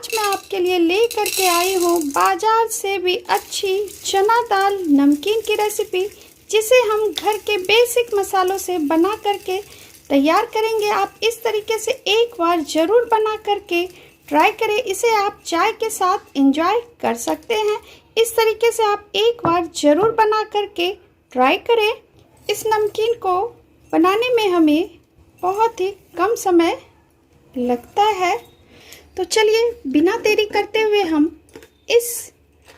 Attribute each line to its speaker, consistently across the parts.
Speaker 1: आज मैं आपके लिए ले करके आई हूँ बाजार से भी अच्छी चना दाल नमकीन की रेसिपी, जिसे हम घर के बेसिक मसालों से बना करके तैयार करेंगे। आप इस तरीके से एक बार ज़रूर बना करके ट्राई करें। इसे आप चाय के साथ एंजॉय कर सकते हैं। इस तरीके से आप एक बार ज़रूर बना करके ट्राई करें। इस नमकीन को बनाने में हमें बहुत ही कम समय लगता है। तो चलिए बिना देरी करते हुए हम इस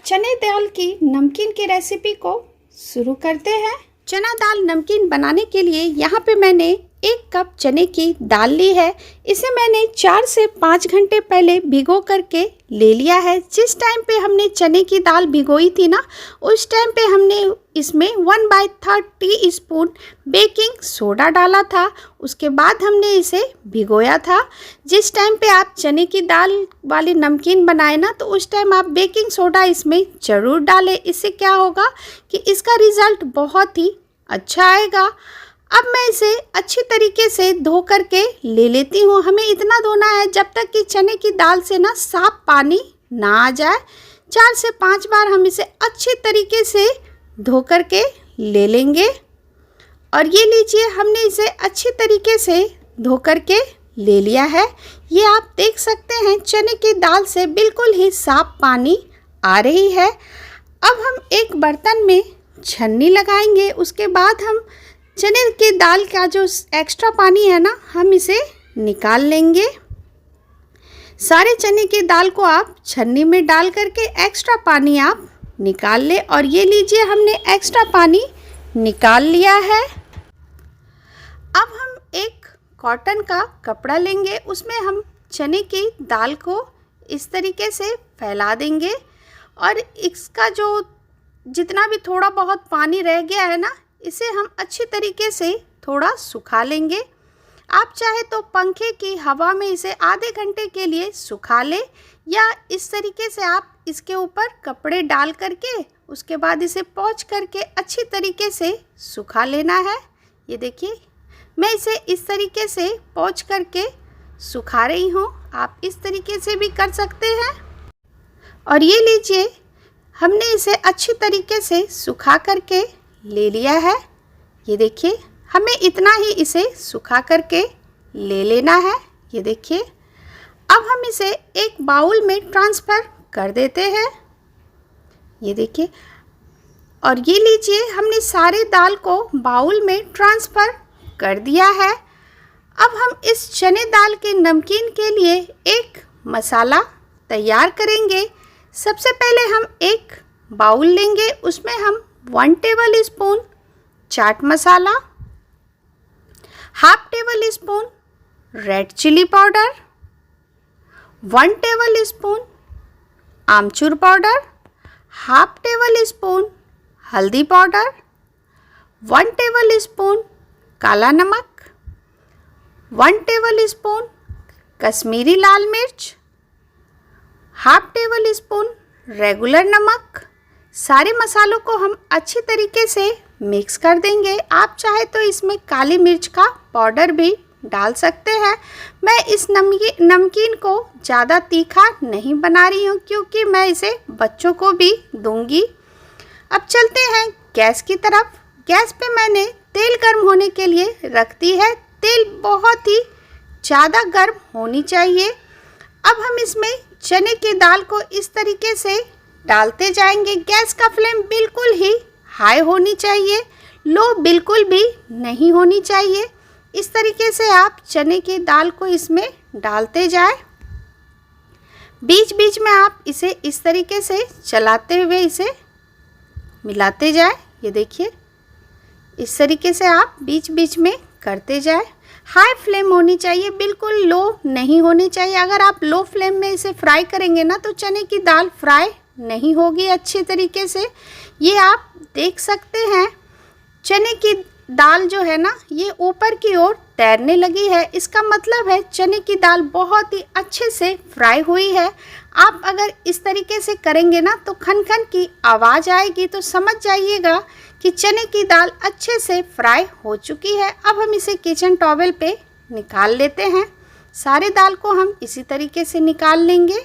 Speaker 1: चने दाल की नमकीन की रेसिपी को शुरू करते हैं। चना दाल नमकीन बनाने के लिए यहाँ पे मैंने 1 कप चने की दाल ली है। इसे मैंने 4 से 5 घंटे पहले भिगो करके ले लिया है। जिस टाइम पे हमने चने की दाल भिगोई थी ना, उस टाइम पे हमने इसमें 1/3 टीस्पून बेकिंग सोडा डाला था। उसके बाद हमने इसे भिगोया था। जिस टाइम पे आप चने की दाल वाली नमकीन बनाए ना, तो उस टाइम आप बेकिंग सोडा इसमें ज़रूर डालें। इससे क्या होगा कि इसका रिज़ल्ट बहुत ही अच्छा आएगा। अब मैं इसे अच्छी तरीके से धो करके ले लेती हूँ। हमें इतना धोना है जब तक कि चने की दाल से ना साफ पानी ना आ जाए। 4 से 5 बार हम इसे अच्छी तरीके से धो करके ले लेंगे। और ये लीजिए, हमने इसे अच्छी तरीके से धो करके ले लिया है। ये आप देख सकते हैं चने की दाल से बिल्कुल ही साफ पानी आ रही है। अब हम एक बर्तन में छन्नी लगाएंगे। उसके बाद हम चने की दाल का जो एक्स्ट्रा पानी है ना, हम इसे निकाल लेंगे। सारे चने की दाल को आप छन्नी में डाल करके एक्स्ट्रा पानी आप निकाल लें। और ये लीजिए, हमने एक्स्ट्रा पानी निकाल लिया है। अब हम एक कॉटन का कपड़ा लेंगे। उसमें हम चने की दाल को इस तरीके से फैला देंगे। और इसका जो जितना भी थोड़ा बहुत पानी रह गया है ना, इसे हम अच्छी तरीके से थोड़ा सुखा लेंगे। आप चाहे तो पंखे की हवा में इसे आधे घंटे के लिए सुखा लें, या इस तरीके से आप इसके ऊपर कपड़े डाल करके उसके बाद इसे पोंछ करके अच्छी तरीके से सुखा लेना है। ये देखिए, मैं इसे इस तरीके से पोंछ करके सुखा रही हूँ। आप इस तरीके से भी कर सकते हैं। और ये लीजिए, हमने इसे अच्छी तरीके से सुखा करके ले लिया है। ये देखिए, हमें इतना ही इसे सुखा करके ले लेना है। ये देखिए, अब हम इसे एक बाउल में ट्रांसफ़र कर देते हैं। ये देखिए, और ये लीजिए, हमने सारे दाल को बाउल में ट्रांसफ़र कर दिया है। अब हम इस चने दाल के नमकीन के लिए एक मसाला तैयार करेंगे। सबसे पहले हम एक बाउल लेंगे। उसमें हम 1 tablespoon chaat masala, half tablespoon red chilli powder, 1 tablespoon amchur powder, half tablespoon हल्दी पाउडर, 1 टेबल स्पून काला नमक, 1 टेबल स्पून कश्मीरी लाल मिर्च, हाफ टेबल स्पून रेगुलर नमक। सारे मसालों को हम अच्छी तरीके से मिक्स कर देंगे। आप चाहे तो इसमें काली मिर्च का पाउडर भी डाल सकते हैं। मैं इस नमकीन को ज़्यादा तीखा नहीं बना रही हूँ, क्योंकि मैं इसे बच्चों को भी दूंगी। अब चलते हैं गैस की तरफ। गैस पे मैंने तेल गर्म होने के लिए रख दी है। तेल बहुत ही ज़्यादा गर्म होनी चाहिए। अब हम इसमें चने की दाल को इस तरीके से डालते जाएंगे। गैस का फ्लेम बिल्कुल ही हाई होनी चाहिए, लो बिल्कुल भी नहीं होनी चाहिए। इस तरीके से आप चने की दाल को इसमें डालते जाएं। बीच बीच में आप इसे इस तरीके से चलाते हुए इसे मिलाते जाएं। ये देखिए, इस तरीके से आप बीच बीच में करते जाएं। हाई फ्लेम होनी चाहिए, बिल्कुल लो नहीं होनी चाहिए। अगर आप लो फ्लेम में इसे फ्राई करेंगे ना, तो चने की दाल फ्राई नहीं होगी अच्छे तरीके से। ये आप देख सकते हैं, चने की दाल जो है ना, ये ऊपर की ओर तैरने लगी है। इसका मतलब है चने की दाल बहुत ही अच्छे से फ्राई हुई है। आप अगर इस तरीके से करेंगे ना, तो खन खन की आवाज़ आएगी, तो समझ जाइएगा कि चने की दाल अच्छे से फ्राई हो चुकी है। अब हम इसे किचन टॉवेल पे निकाल लेते हैं। सारे दाल को हम इसी तरीके से निकाल लेंगे।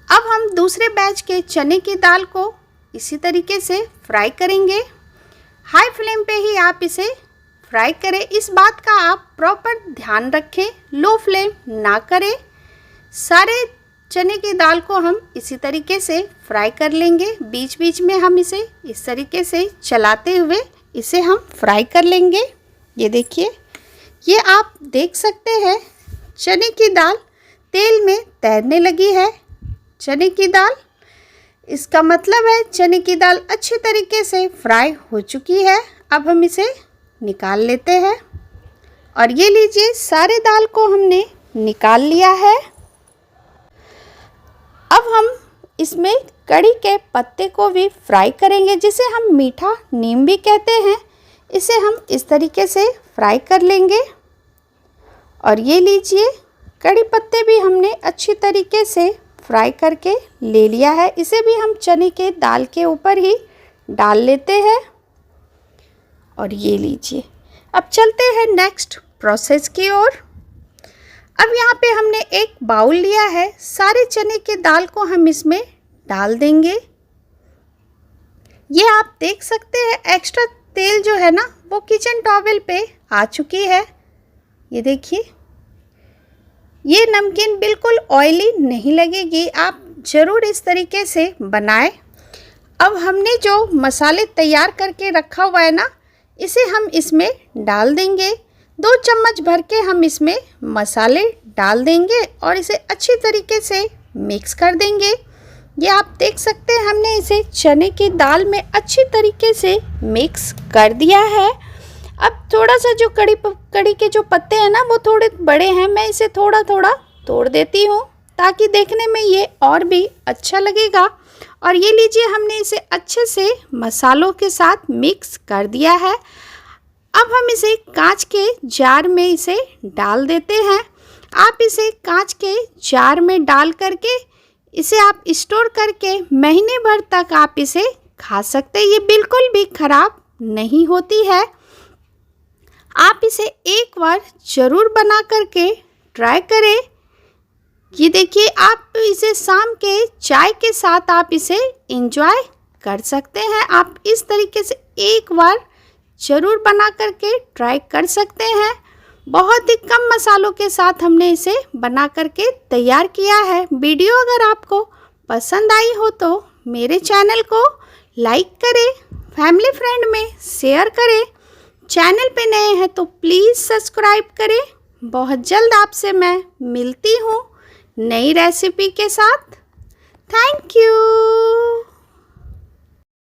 Speaker 1: अब हम दूसरे बैच के चने की दाल को इसी तरीके से फ्राई करेंगे। हाई फ्लेम पे ही आप इसे फ्राई करें। इस बात का आप प्रॉपर ध्यान रखें, लो फ्लेम ना करें। सारे चने की दाल को हम इसी तरीके से फ्राई कर लेंगे। बीच बीच में हम इसे इस तरीके से चलाते हुए इसे हम फ्राई कर लेंगे। ये देखिए, ये आप देख सकते हैं चने की दाल तेल में तैरने लगी है। चने की दाल, इसका मतलब है चने की दाल अच्छे तरीके से फ्राई हो चुकी है। अब हम इसे निकाल लेते हैं और ये लीजिए, सारे दाल को हमने निकाल लिया है। अब हम इसमें कड़ी के पत्ते को भी फ्राई करेंगे, जिसे हम मीठा नीम भी कहते हैं। इसे हम इस तरीके से फ्राई कर लेंगे और ये लीजिए, कड़ी पत्ते भी हमने अच्छी तरीके से फ्राई करके ले लिया है। इसे भी हम चने के दाल के ऊपर ही डाल लेते हैं और ये लीजिए। अब चलते हैं नेक्स्ट प्रोसेस की ओर। अब यहाँ पे हमने एक बाउल लिया है, सारे चने के दाल को हम इसमें डाल देंगे। ये आप देख सकते हैं एक्स्ट्रा तेल जो है ना वो किचन टॉवेल पे आ चुकी है। ये देखिए, ये नमकीन बिल्कुल ऑयली नहीं लगेगी, आप ज़रूर इस तरीके से बनाएं। अब हमने जो मसाले तैयार करके रखा हुआ है ना, इसे हम इसमें डाल देंगे। 2 चम्मच भर के हम इसमें मसाले डाल देंगे और इसे अच्छी तरीके से मिक्स कर देंगे। ये आप देख सकते हैं हमने इसे चने की दाल में अच्छी तरीके से मिक्स कर दिया है। अब थोड़ा सा जो कड़ी के जो पत्ते हैं ना वो थोड़े बड़े हैं, मैं इसे थोड़ा थोड़ा तोड़ देती हूँ ताकि देखने में ये और भी अच्छा लगेगा। और ये लीजिए, हमने इसे अच्छे से मसालों के साथ मिक्स कर दिया है। अब हम इसे कांच के जार में इसे डाल देते हैं। आप इसे कांच के जार में डाल करके इसे आप स्टोर करके महीने भर तक आप इसे खा सकते हैं। ये बिल्कुल भी ख़राब नहीं होती है। आप इसे एक बार ज़रूर बना करके ट्राई करें। ये देखिए, आप इसे शाम के चाय के साथ आप इसे एंजॉय कर सकते हैं। आप इस तरीके से एक बार ज़रूर बना करके ट्राई कर सकते हैं। बहुत ही कम मसालों के साथ हमने इसे बना करके तैयार किया है। वीडियो अगर आपको पसंद आई हो तो मेरे चैनल को लाइक करें, फैमिली फ्रेंड में शेयर करें। चैनल पे नए हैं तो प्लीज़ सब्सक्राइब करें। बहुत जल्द आपसे मैं मिलती हूँ नई रेसिपी के साथ। Thank you.